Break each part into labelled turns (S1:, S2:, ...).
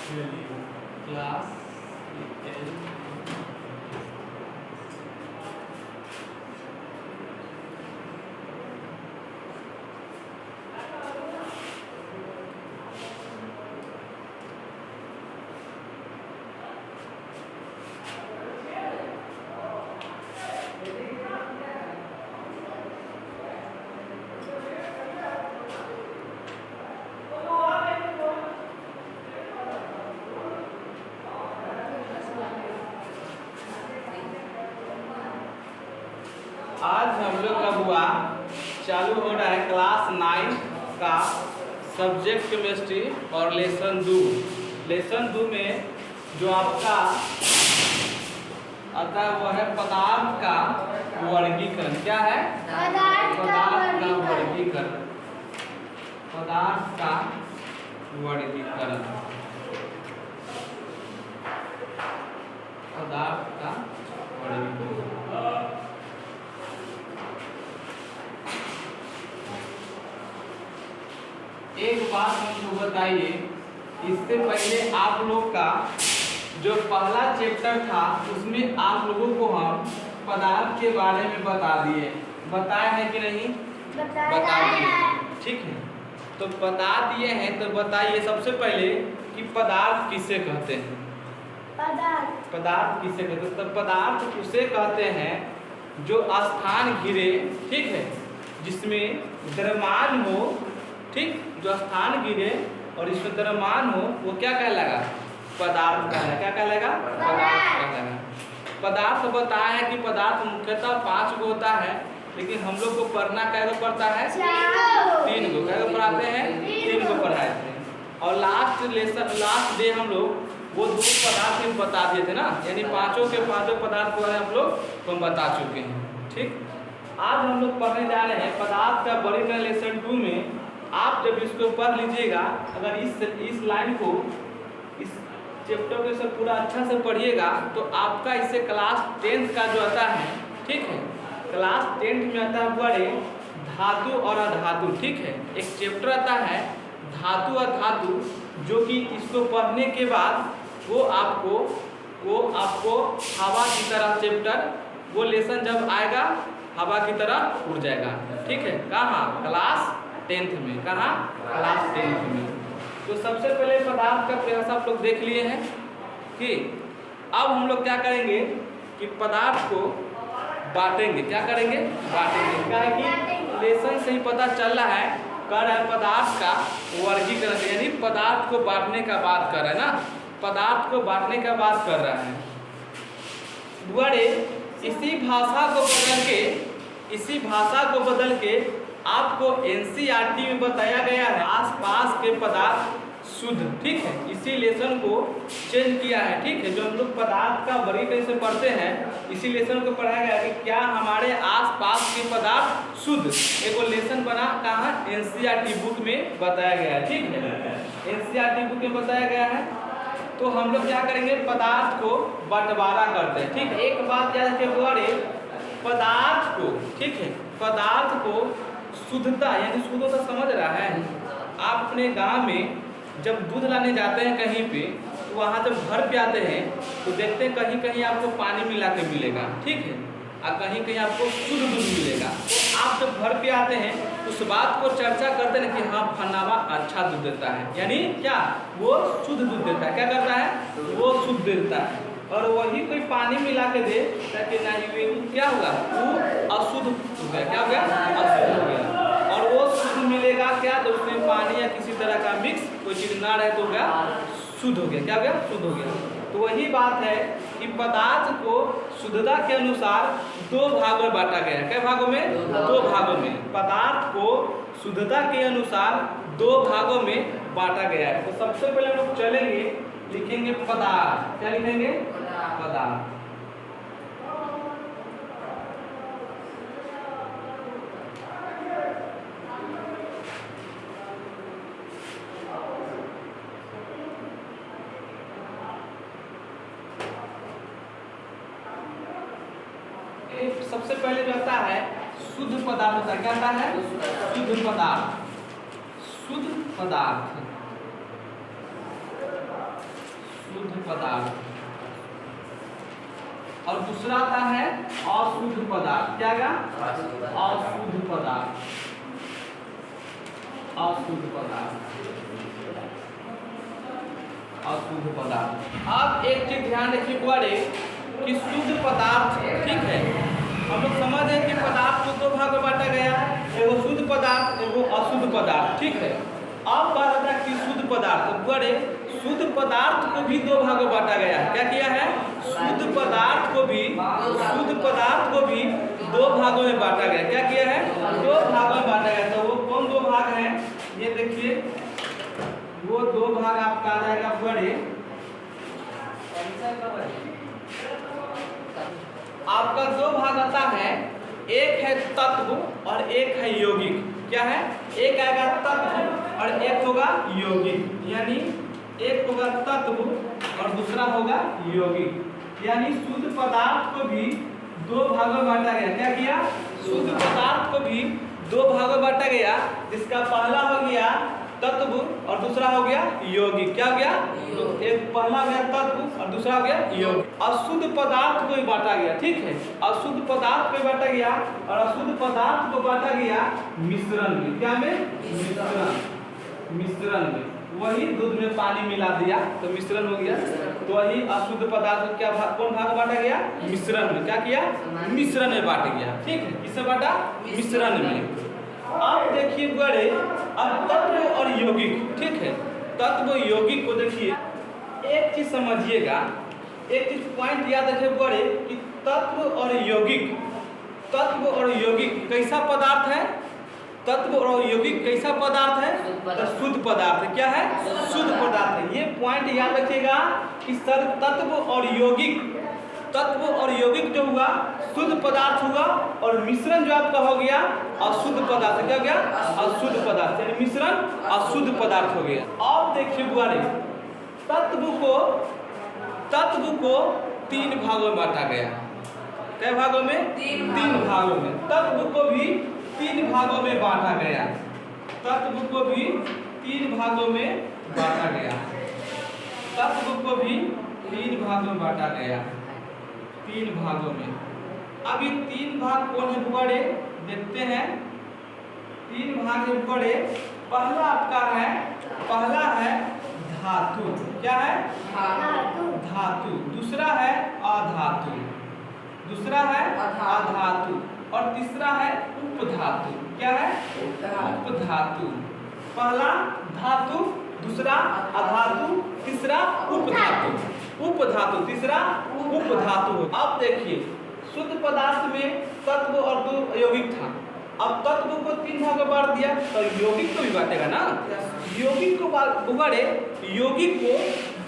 S1: Class आज हम लोग का हुआ चालू हो रहा है क्लास 9 का सब्जेक्ट केमिस्ट्री और लेसन 2। लेसन 2 में जो आपका आता है वो है पदार्थ का वर्गीकरण। क्या है? पदार्थ का वर्गीकरण। पदार्थ का वर्गीकरण। पदार्थ का वर्गीकरण। एक बात हमको बताइए, इससे पहले आप लोग का जो पहला चैप्टर था उसमें आप लोगों को हम पदार्थ के बारे में बता दिए। बताए हैं कि नहीं? बता दिए। ठीक है, तो बता दिए हैं तो बताइए सबसे पहले कि पदार्थ किसे कहते हैं? पदार्थ किसे कहते हैं? तो पदार्थ उसे कहते हैं जो स्थान घिरे, ठीक है, जिसमें द्रव्यमान हो, ठीक, जो स्थान गिरे और इसमें द्रव्यमान हो वो क्या कहलाएगा? पदार्थ कहलाएगा। क्या कहलाएगा? पदार्थ कहलाएगा। पदार्थ बताया है कि पदार्थ मुख्यतः 5 गो होता है, लेकिन हम लोग को पढ़ना कै गो पड़ता है? 3 गो। कै गो पढ़ाते हैं? 3 गो पढ़ाए थे। और लास्ट डे हम लोग वो 2 पदार्थ बता दिए थे ना, यानी पांचों पदार्थ को हम लोग हम बता चुके हैं। ठीक, आज हम लोग पढ़ने जा रहे हैं पदार्थ का वर्गीकरण लेसन 2 में। आप जब इसको पढ़ लीजिएगा, अगर इस लाइन को, इस चैप्टर को सब पूरा अच्छा से पढ़िएगा तो आपका इससे क्लास 10th का जो आता है, ठीक है, क्लास 10th में आता है बड़े धातु और अधातु। ठीक है, एक चैप्टर आता है धातु और धातु, जो कि इसको पढ़ने के बाद वो आपको हवा की तरह चैप्टर, वो लेसन जब आएगा हवा की तरह उड़ जाएगा। ठीक है, कहाँ? क्लास 10th में। कहाँ? क्लास 10th में। तो सबसे पहले पदार्थ का प्रयास आप लोग देख लिए हैं कि अब हम लोग क्या करेंगे कि पदार्थ को बांटेंगे। क्या करेंगे? बांटेंगे। क्या है कि लेसन से ही पता चल रहा है, कर रहा है पदार्थ का वर्गीकरण, यानी पदार्थ को बांटने का बात कर रहा है ना, पदार्थ को बांटने का बात कर रहा है। बड़े इसी भाषा को बदल के आपको एनसीईआरटी में बताया गया है आसपास के पदार्थ शुद्ध। ठीक है, इसी लेसन को चेंज किया है। ठीक है, जो हम लोग पदार्थ का वर्गीकरण से पढ़ते हैं, इसी लेसन को पढ़ाया गया कि क्या हमारे आसपास के पदार्थ शुद्ध। एक लेसन बना कहाँ? एनसीईआरटी बुक में बताया गया है। ठीक है, एनसीईआरटी बुक में बताया गया है। तो हम लोग क्या करेंगे? पदार्थ को बंटवारा करते हैं। ठीक है, एक बात याद रखिए, बड़े पदार्थ को, ठीक है, पदार्थ को शुद्धता, यानी शुद्धता समझ रहा है। आप अपने गांव में जब दूध लाने जाते हैं कहीं पे, तो वहाँ जब घर पे आते हैं तो देखते हैं कहीं कहीं आपको पानी मिला के मिलेगा। ठीक है, और कहीं कहीं आपको शुद्ध दूध मिलेगा। तो आप जब घर पे आते हैं उस बात को चर्चा करते हैं कि हाँ फलाना अच्छा दूध देता है, यानी क्या? वो शुद्ध दूध देता है। क्या करता है? वो शुद्ध देता है। और वही कोई पानी मिला के दे ताकि नहीं, क्या होगा? वो अशुद्ध हो गया। क्या हो गया? अशुद्ध हो गया। और वो शुद्ध मिलेगा क्या? तो उसमें पानी या किसी तरह का मिक्स कोई चीज ना रहे तो क्या? शुद्ध हो गया। क्या हो गया? शुद्ध हो गया। तो वही बात है कि पदार्थ को शुद्धता के अनुसार 2 भागों में बांटा गया है। क्या भागों में? 2 भागों में। पदार्थ को शुद्धता के अनुसार 2 भागों में बांटा गया है। तो सबसे पहले हम लोग चलेंगे, लिखेंगे पदार्थ। क्या लिखेंगे? पदार्थ। सबसे पहले जो आता है शुद्ध पदार्थ होता है। क्या आता है? शुद्ध पदार्थ। शुद्ध पदार्थ शुद्ध पदार्थ, और दूसरा आता है अशुद्ध पदार्थ। क्या का? अशुद्ध पदार्थ, अशुद्ध पदार्थ, अशुद्ध पदार्थ। अब एक चीज ध्यान रखिए बड़े कि शुद्ध पदार्थ, ठीक है, हम लोग समझ रहे हैं कि पदार्थ को दो भाग में बांटा गया है, एगो शुद्ध पदार्थ, एगो अशुद्ध पदार्थ, ठीक है। अब बात आता है कि शुद्ध पदार्थ, तो बड़े शुद्ध पदार्थ को भी दो भागों में बांटा गया है। क्या किया है? शुद्ध पदार्थ को भी दो भागों में बांटा गया। क्या किया है? दो भागों में बांटा गया। तो वो कौन दो भाग हैं? ये देखिए, वो दो भाग आपका आ जाएगा बड़े, आपका दो भाग आता है, एक है तत्व और एक है यौगिक। क्या है? एक आएगा तत्व और एक होगा यौगिक, यानी एक होगा तत्व और दूसरा होगा यौगिक। यानी शुद्ध पदार्थ को भी दो भागों में बांटा गया। क्या किया? शुद्ध पदार्थ को भी दो भागों में बांटा गया, जिसका पहला हो गया तत्व और दूसरा हो गया यौगिक। क्या हो गया? एक पहला हो गया तत्व और दूसरा हो गया यौगिक। अशुद्ध पदार्थ को भी बांटा गया, ठीक है, अशुद्ध पदार्थ को बांटा गया और अशुद्ध पदार्थ को बांटा गया मिश्रण में। क्या में? मिश्रण में। वही दूध में पानी मिला दिया तो मिश्रण हो गया। तो वही अशुद्ध पदार्थ को क्या कौन भाग बांटा गया? मिश्रण में। क्या किया? मिश्रण में बांट गया, ठीक है। किससे बांटा? मिश्रण में। अब देखिए बड़े, अब तत्व और यौगिक, ठीक है, तत्व यौगिक को देखिए, एक चीज समझिएगा, एक चीज पॉइंट याद रखिए बड़े कि तत्व और यौगिक कैसा पदार्थ है? तत्व और यौगिक कैसा पदार्थ है? तो शुद्ध पदार्थ है। क्या है? शुद्ध पदार्थ है। ये पॉइंट याद रखिएगा कि सर तत्व और यौगिक जो हुआ शुद्ध पदार्थ हुआ और मिश्रण जो आपका हो गया अशुद्ध पदार्थ। क्या हो गया? अशुद्ध पदार्थ, यानी मिश्रण अशुद्ध पदार्थ हो गया। अब देखिए बुआरे, तत्व को तीन भागों में बांटा गया। कई भागों में? तीन भागों में। तत्व को भी तीन भागों में बांटा गया। तत्व को भी तीन भागों में बांटा गया। तत्व को भी तीन भागों में बांटा गया। तीन भागों में। अब ये तीन भाग कौन है बुआरे? देखते हैं। तीन भाग है बुआरे। पहला आपका है, पहला है धातु। क्या है? धातु। दूसरा है अधातु। दूसरा है अधातु और तीसरा है उपधातु। क्या है? उपधातु। पहला धातु, दूसरा अधातु, तीसरा उपधातु, तीसरा उपधातु। अब देखिए, शुद्ध पदार्थ में तत्व और दो यौगिक था। अब तत्व को तीन भाग में बांट दिया तो यौगिक को भी बांटेगा ना। यौगिक को बुआरे, यौगिक को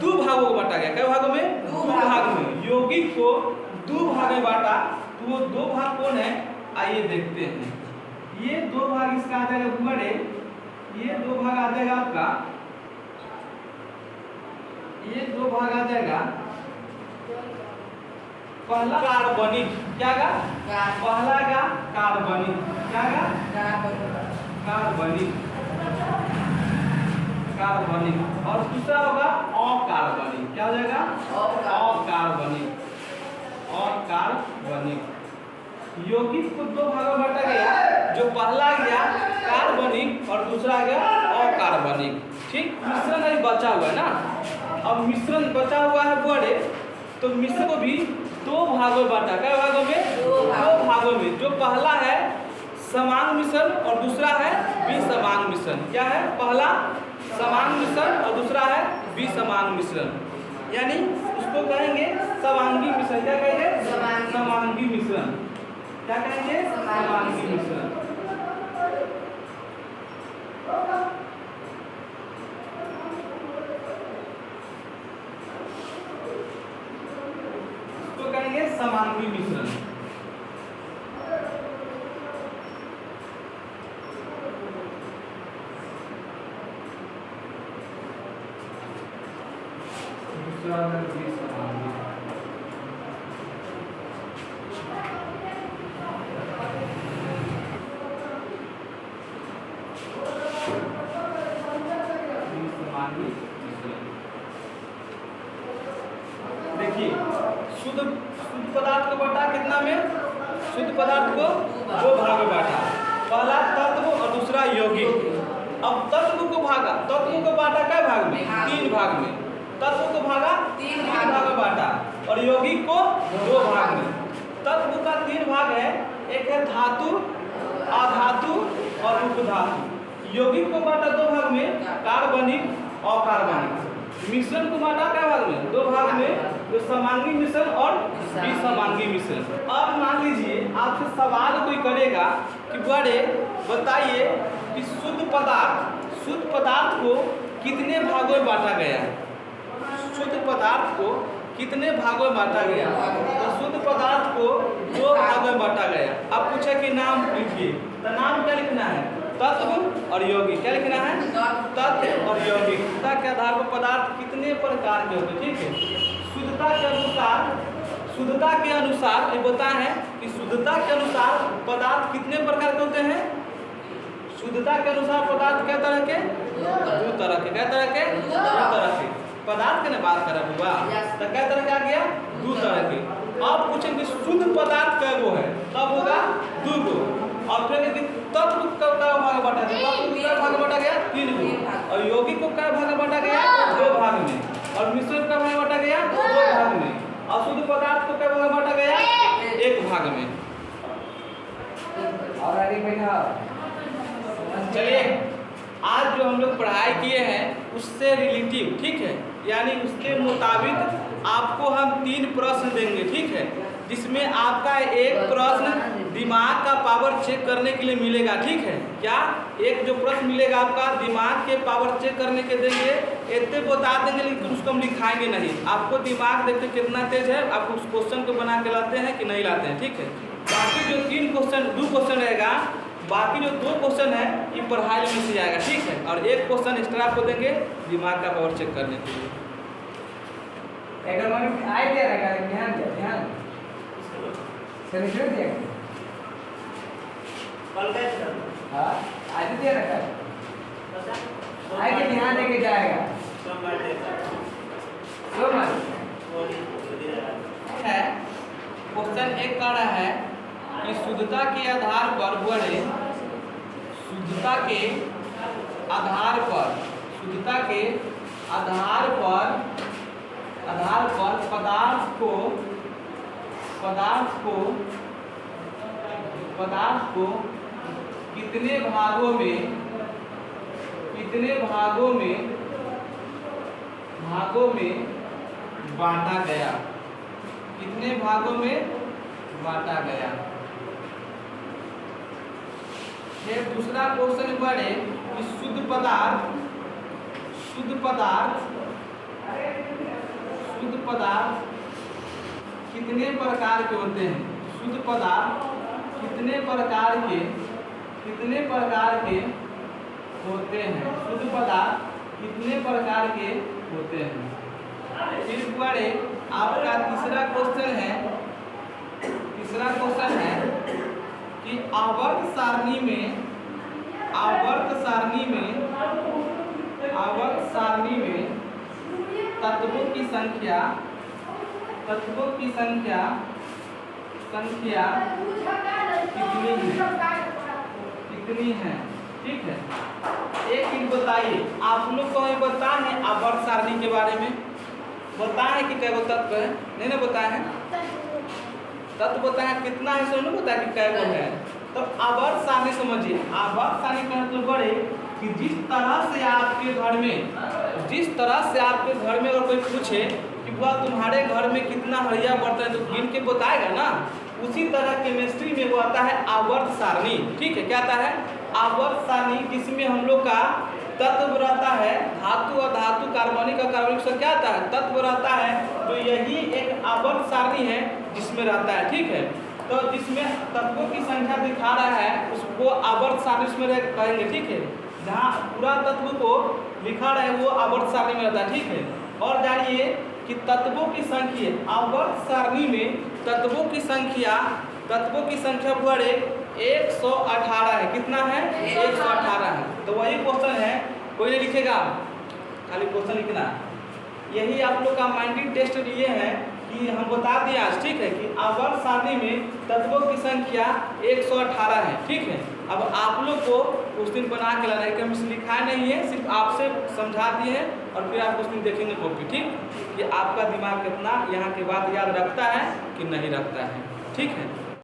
S1: दो भागों को बांटा गया। कई भागों में? दो भाग में। यौगिक को दो भाग में बांटा, तो वो दो भाग कौन है? आइए देखते हैं। ये दो भाग इसका आ जाएगा बुआरे, ये दो भाग आ जाएगा आपका, ये दो भाग आ जाएगा। पहला कार्बनिक। क्या का? पहला का कार्बनिक। क्या का? कार्बनिक। कार्बनिक और दूसरा होगा अकार्बनिक। क्या हो जाएगा? अकार्बनिक। अकार्बनिक। यौगिक को दो भागों में बांटा गया, जो पहला गया कार्बनिक और दूसरा गया अकार्बनिक। ठीक, मिश्रण अभी बचा हुआ है ना। अब मिश्रण बचा हुआ है बुआरे, तो मिश्रण को भी दो भागों में बांटा। क्या भागों में? दो भागों में। जो पहला है समान मिश्रण और दूसरा है विसमान मिश्रण। क्या है? पहला समान मिश्रण और दूसरा है विसमान मिश्रण, यानी उसको कहेंगे समांगी मिश्रण। क्या कहेंगे? समांगी मिश्रण। क्या कहेंगे? समांगी मिश्रण। इसको कहेंगे समांगी मिश्रण। दूसरा है विसमांगी। देखिए शुद्ध पदार्थ को बांटा कितना में, शुद्ध पदार्थ को 2 भाग में बांटा, पहला तत्व और दूसरा यौगिक। अब तत्व को भागा, तत्व को बांटा क्या भाग में, 3 भाग में, तत्व को भागा 3 भाग में बांटा और यौगिक को 2 भाग में। तत्व का 3 भाग है, एक है धातु, अधातु और उपधातु। यौगिक को बांटा 2 भाग में, कार्बनिक और अकार्बनिक। मिश्रण को बांटा क्या भाग में, 2 भाग में, जो समांगी मिश्रण और विसमांगी मिश्रण। अब मान लीजिए आपसे सवाल कोई करेगा कि बड़े बताइए कि शुद्ध पदार्थ को कितने भागों में बांटा गया है, शुद्ध पदार्थ को कितने भागों में बांटा गया, तो शुद्ध पदार्थ को 2 भागों में बांटा गया। अब पूछे कि नाम लिखिए, तो नाम क्या लिखना है, तत्व और यौगिक। क्या लिखना है, तत्व और यौगिक। शुद्धता के आधार पर पदार्थ कितने प्रकार के होते हैं, ठीक है। शुद्धता के अनुसार ये बता है कि शुद्धता के अनुसार पदार्थ कितने प्रकार के होते हैं। शुद्धता के अनुसार पदार्थ क्या तरह के, 2 तरह के। क्या तरह के, 2 तरह के। पदार्थ के बात कर हुआ तो क्या तरह का आ गया, 2 तरह के। अब पूछेंगे शुद्ध पदार्थ कै गो है, तब होगा 2 गो। और फिर तत्व का भाग बांटा गया, तत्व क्या भाग बांटा गया, 3 गो। और यौगिक को क्या भाग बांटा गया, 2 भाग में। और मिश्रण का भाग बांटा गया 2 भाग में। और शुद्ध पदार्थ को क्या भाग बांटा गया, 1 भाग में।
S2: और आगे बैठा।
S1: चलिए आज जो हम लोग पढ़ाई किए हैं उससे रिलेटिव, ठीक है, यानी उसके मुताबिक आपको हम 3 प्रश्न देंगे, ठीक है, जिसमें आपका एक प्रश्न दिमाग का पावर चेक करने के लिए मिलेगा, ठीक है। क्या एक जो प्रश्न मिलेगा आपका दिमाग के पावर चेक करने के देंगे, इतने बता देंगे लेकिन उसको हम लिखाएंगे नहीं। आपको दिमाग देखते कितना तेज है, आप उस क्वेश्चन को बना के लाते हैं कि नहीं लाते हैं, ठीक है। बाकी जो 2 क्वेश्चन रहेगा, बाकी जो 2 क्वेश्चन है ये पढ़ाई में से जाएगा, ठीक है। और 1 क्वेश्चन एक्स्ट्रा आपको देंगे दिमाग का पावर चेक करने के लिए।
S2: अगर मन आई दे रहा है, ध्यान सेमेस्टर दिया
S3: कल का
S2: हां आज दे रखा है, आई के ध्यान देके जाएगा
S1: है। क्वेश्चन 1 का रहा है कि शुद्धता के आधार पर बड़े, शुद्धता के आधार पर, शुद्धता के आधार पर पदार्थ को कितने भागों में बांटा गया, कितने भागों में बांटा गया। फिर दूसरा क्वेश्चन पढ़े कि शुद्ध पदार्थ कितने प्रकार के होते हैं, शुद्ध पदार्थ कितने प्रकार के होते हैं, शुद्ध पदार्थ कितने प्रकार के होते हैं। फिर पढ़े आपका तीसरा क्वेश्चन है कि आवर्त सारणी में तत्वों की संख्या कितनी है, ठीक है। एक चीज बताइए, आप लोग को हमें बताए हैं आवर्त सारणी के बारे में, बताए हैं कि कै गो तत्व है, नहीं ना बताए हैं, तत्व बताए हैं कितना है, सो नहीं बताया कि कै गो है। तो आवर्त सारणी समझिए, आवर्त सारणी का मतलब बड़े कि जिस तरह से आपके घर में अगर कोई पूछे कि बुआ तुम्हारे घर में कितना हरिया बर्तन है तो गिन के बताएगा ना, उसी तरह केमिस्ट्री में वो आता है आवर्त सारणी, ठीक है। क्या आता है, आवर्त सारणी, जिसमें हम लोग का तत्व रहता है, धातु और धातु, कार्बनिक और कार्बनिक से क्या आता है, तत्व रहता है। तो यही एक आवर्त सारणी है जिसमें रहता है, ठीक है। तो जिसमें तत्वों की संख्या दिखा रहा है उसको आवर्त सारणी में कहेंगे, ठीक है। जहाँ पूरा तत्व को लिखा रहा है वो आवर्त सारणी में रहता है, ठीक है। और जानिए कि तत्वों की संख्या आवर्त सारणी में तत्वों की संख्या बड़े 118 है। कितना है, 118 है। तो वही क्वेश्चन है, कोई नहीं लिखेगा, खाली क्वेश्चन लिखना। यही आप लोग का माइंडिंग टेस्ट लिए हैं कि हम बता दिए आज, ठीक है, कि आवर्त सारणी में तत्वों की संख्या 118 है, ठीक है। अब आप लोग को उस दिन बना के लाना है कि हम लिखा नहीं है, सिर्फ आपसे समझा दिए हैं और फिर आप उस दिन देखेंगे कॉपी, ठीक, कि आपका दिमाग कितना यहाँ के बाद याद रखता है कि नहीं रखता है, ठीक है।